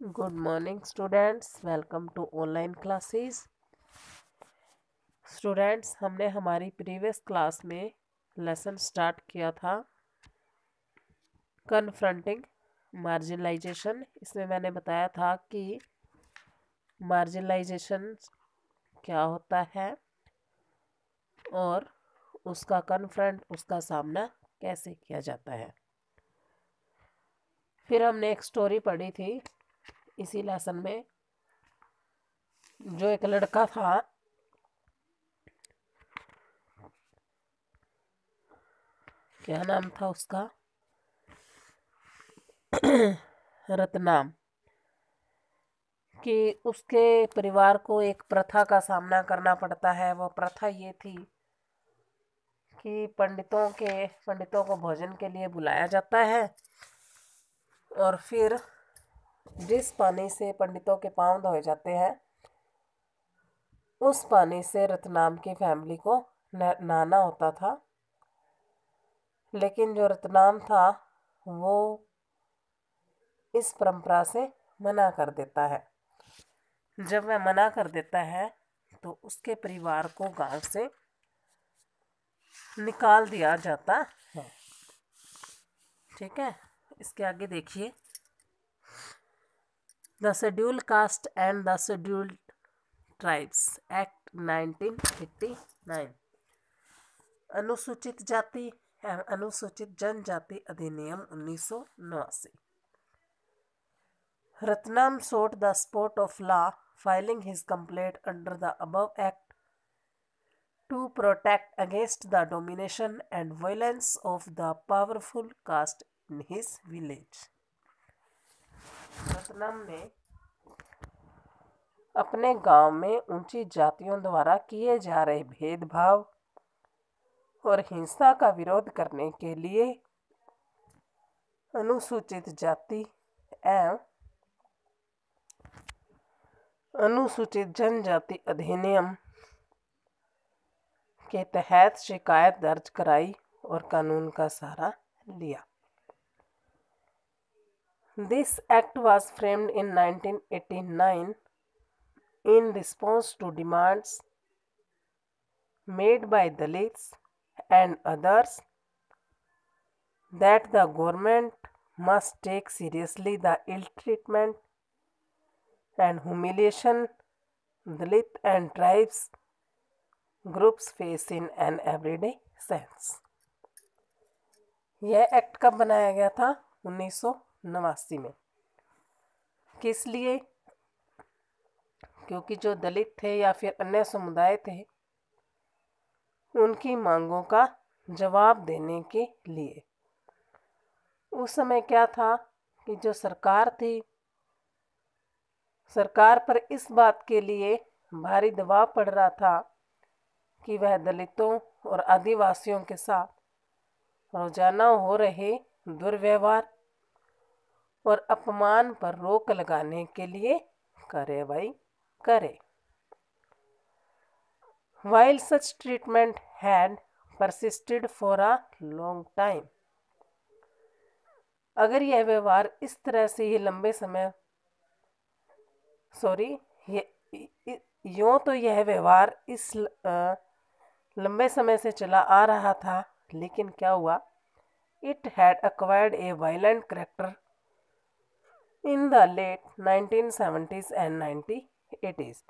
Good morning students, welcome to online classes. Students, हमने हमारी previous class में lesson start किया था कन्फ्रंटिंग मार्जिनलाइजेशन। इसमें मैंने बताया था कि मार्जिनलाइजेशन क्या होता है और उसका कन्फ्रंट, उसका सामना कैसे किया जाता है। फिर हमने एक स्टोरी पढ़ी थी इसी लेसन में, जो एक लड़का था, क्या नाम था उसका, रत्नाम, कि उसके परिवार को एक प्रथा का सामना करना पड़ता है। वो प्रथा ये थी कि पंडितों को भोजन के लिए बुलाया जाता है और फिर जिस पानी से पंडितों के पांव धोए जाते हैं उस पानी से रतनाम की फैमिली को नहाना होता था। लेकिन जो रतनाम था वो इस परंपरा से मना कर देता है। जब वह मना कर देता है तो उसके परिवार को गांव से निकाल दिया जाता है। ठीक है, इसके आगे देखिए। The schedule caste and the scheduled tribes act 1989, अनुसूचित जाति एवं अनुसूचित जनजाति अधिनियम 1989। Ratnam sought the support of law, filing his complaint under the above act to protect against the domination and violence of the powerful caste in his village. Ratnam ने अपने गांव में ऊंची जातियों द्वारा किए जा रहे भेदभाव और हिंसा का विरोध करने के लिए अनुसूचित जाति एवं अनुसूचित जनजाति अधिनियम के तहत शिकायत दर्ज कराई और कानून का सहारा लिया। This act was framed in 1989 in response to demands made by Dalits and others that the government must take seriously the ill treatment and humiliation Dalit and tribes groups face in an everyday sense. यह act कब बनाया गया था? 1989 में। किस लिए? क्योंकि जो दलित थे या फिर अन्य समुदाय थे उनकी मांगों का जवाब देने के लिए। उस समय क्या था कि जो सरकार थी, सरकार पर इस बात के लिए भारी दबाव पड़ रहा था कि वह दलितों और आदिवासियों के साथ रोजाना हो रहे दुर्व्यवहार और अपमान पर रोक लगाने के लिए कार्रवाई करे। While such treatment had persisted for a long time, अगर यह व्यवहार इस तरह से ही लंबे समय यूँ तो यह व्यवहार इस लंबे समय से चला आ रहा था, लेकिन क्या हुआ? It had acquired a violent character in the late 1970s and 1980s.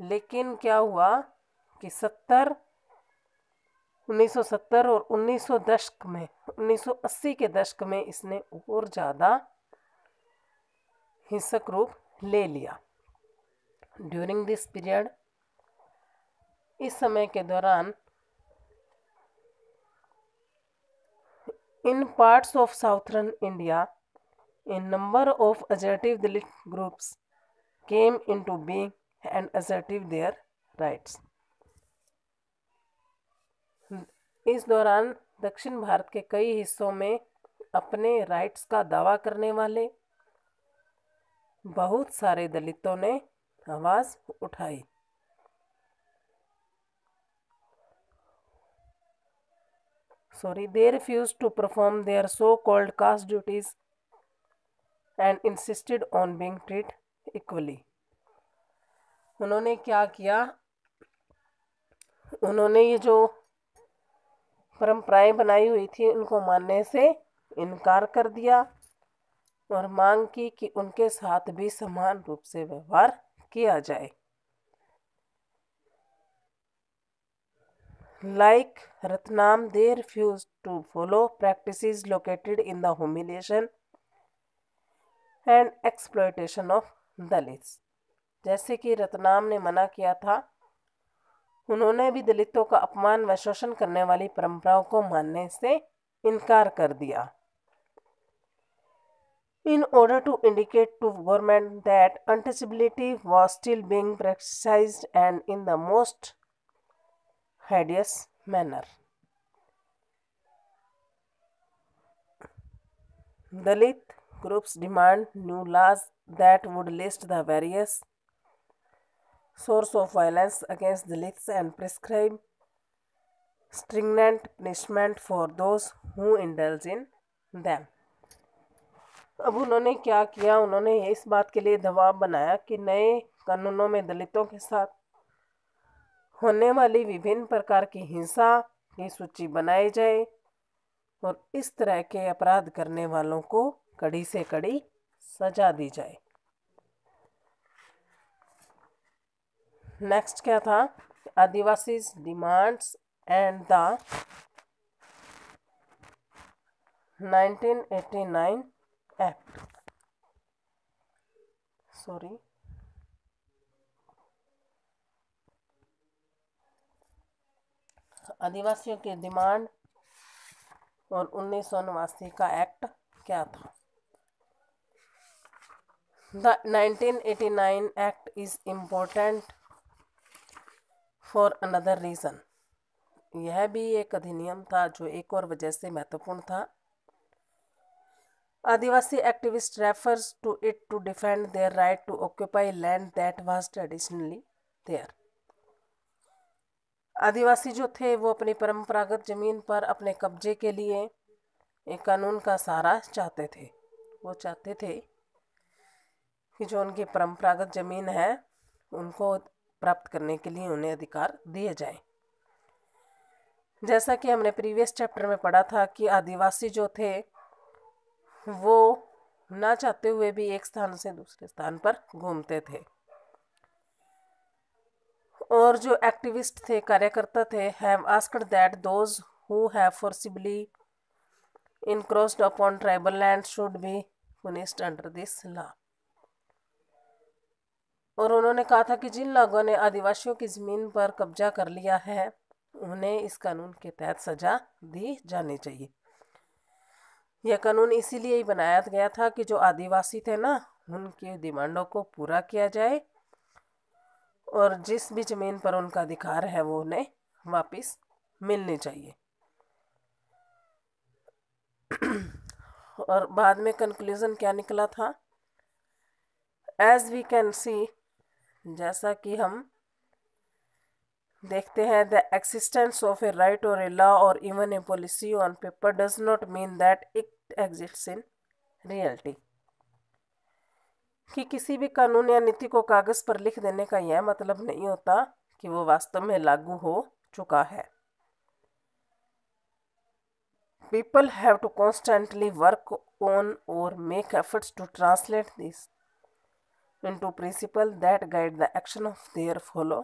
लेकिन क्या हुआ कि 1970 और 1980 के दशक में इसने और ज़्यादा हिंसक रूप ले लिया। ड्यूरिंग दिस पीरियड, इस समय के दौरान, in parts of southern India, a number of assertive Dalit groups came into being and assertive their rights. इस दौरान दक्षिण भारत के कई हिस्सों में अपने राइट्स का दावा करने वाले बहुत सारे दलितों ने आवाज उठाई। They refused to perform their so-called caste duties and insisted on being treated equally. उन्होंने क्या किया, उन्होंने ये जो परंपराएं बनाई हुई थी उनको मानने से इनकार कर दिया और मांग की कि उनके साथ भी समान रूप से व्यवहार किया जाए. Like Ratnam, they refused to follow practices located in the humiliation and exploitation of Dalits. जैसे कि रतनाम ने मना किया था, उन्होंने भी दलितों का अपमान व शोषण करने वाली परंपराओं को मानने से इनकार कर दिया. In order to indicate to government that untouchability was still being practiced and in the most hideous manner. Dalit groups demand new laws that would list the various sources of violence against Dalits and prescribe stringent punishment for those who indulge in them. अब उन्होंने क्या किया, उन्होंने इस बात के लिए दबाव बनाया कि नए कानूनों में दलितों के साथ होने वाली विभिन्न प्रकार की हिंसा की सूची बनाई जाए और इस तरह के अपराध करने वालों को कड़ी से कड़ी सजा दी जाए. नेक्स्ट क्या था, आदिवासी डिमांड्स एंड द 1989 एक्ट. आदिवासियों की डिमांड और 1989 का एक्ट क्या था. The 1989 Act is important for another reason. यह भी एक अधिनियम था जो एक और वजह से महत्वपूर्ण था. Adivasi activist refers to it to defend their right to occupy land that was traditionally there. Adivasi जो थे वो अपनी परंपरागत जमीन पर अपने कब्जे के लिए एक कानून का सहारा चाहते थे. वो चाहते थे कि जो उनकी परंपरागत ज़मीन है उनको प्राप्त करने के लिए उन्हें अधिकार दिए जाएं. जैसा कि हमने प्रीवियस चैप्टर में पढ़ा था कि आदिवासी जो थे वो ना चाहते हुए भी एक स्थान से दूसरे स्थान पर घूमते थे और जो एक्टिविस्ट थे, कार्यकर्ता थे, have asked that those who have forcibly encroached upon tribal land should be punished under this law. और उन्होंने कहा था कि जिन लोगों ने आदिवासियों की ज़मीन पर कब्जा कर लिया है उन्हें इस कानून के तहत सज़ा दी जानी चाहिए. यह कानून इसीलिए ही बनाया गया था कि जो आदिवासी थे ना उनकी डिमांडों को पूरा किया जाए और जिस भी ज़मीन पर उनका अधिकार है वो उन्हें वापस मिलनी चाहिए. और बाद में कंक्लूजन क्या निकला था, एज वी कैन सी, जैसा कि हम देखते हैं, the existence of A right और ए लॉ और even a policy on paper does not mean that it exists in reality. कि किसी भी कानून या नीति को कागज़ पर लिख देने का यह मतलब नहीं होता कि वो वास्तव में लागू हो चुका है. People have to constantly work on or make efforts to translate this into principles that guide the action of their fellow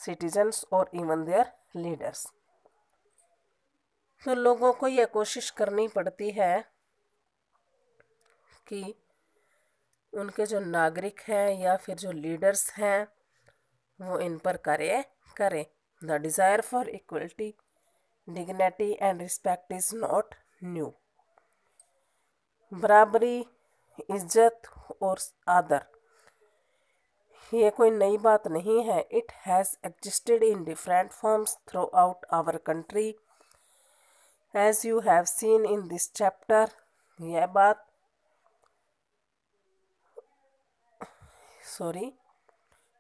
citizens or even their leaders. तो लोगों को यह कोशिश करनी पड़ती है कि उनके जो नागरिक हैं या फिर जो लीडर्स हैं वो इन पर कार्य करें. The desire for equality, dignity and respect is not new. बराबरी, इज्जत और आदर ये कोई नई बात नहीं है. It has existed in different forms throughout our country as you have seen in this chapter. यह बात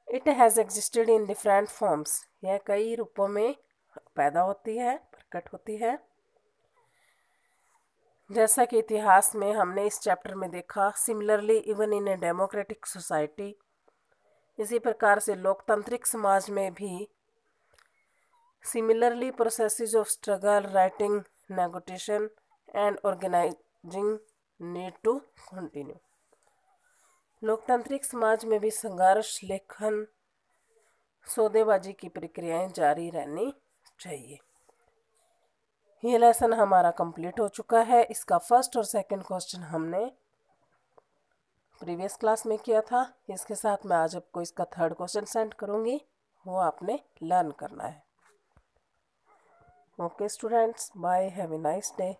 it has existed in different forms, यह कई रूपों में पैदा होती है, प्रकट होती है. जैसा कि इतिहास में हमने इस चैप्टर में देखा, similarly even in a democratic society, इसी प्रकार से लोकतांत्रिक समाज में भी similarly processes of struggle, writing, negotiation and organising need to continue. लोकतांत्रिक समाज में भी संघर्ष, लेखन, सौदेबाजी की प्रक्रियाएं जारी रहनी चाहिए। ये लेसन हमारा कंप्लीट हो चुका है। इसका फर्स्ट और सेकंड क्वेश्चन हमने प्रीवियस क्लास में किया था। इसके साथ मैं आज आपको इसका थर्ड क्वेश्चन सेंड करूँगी, वो आपने लर्न करना है। Okay students, bye, have a nice day.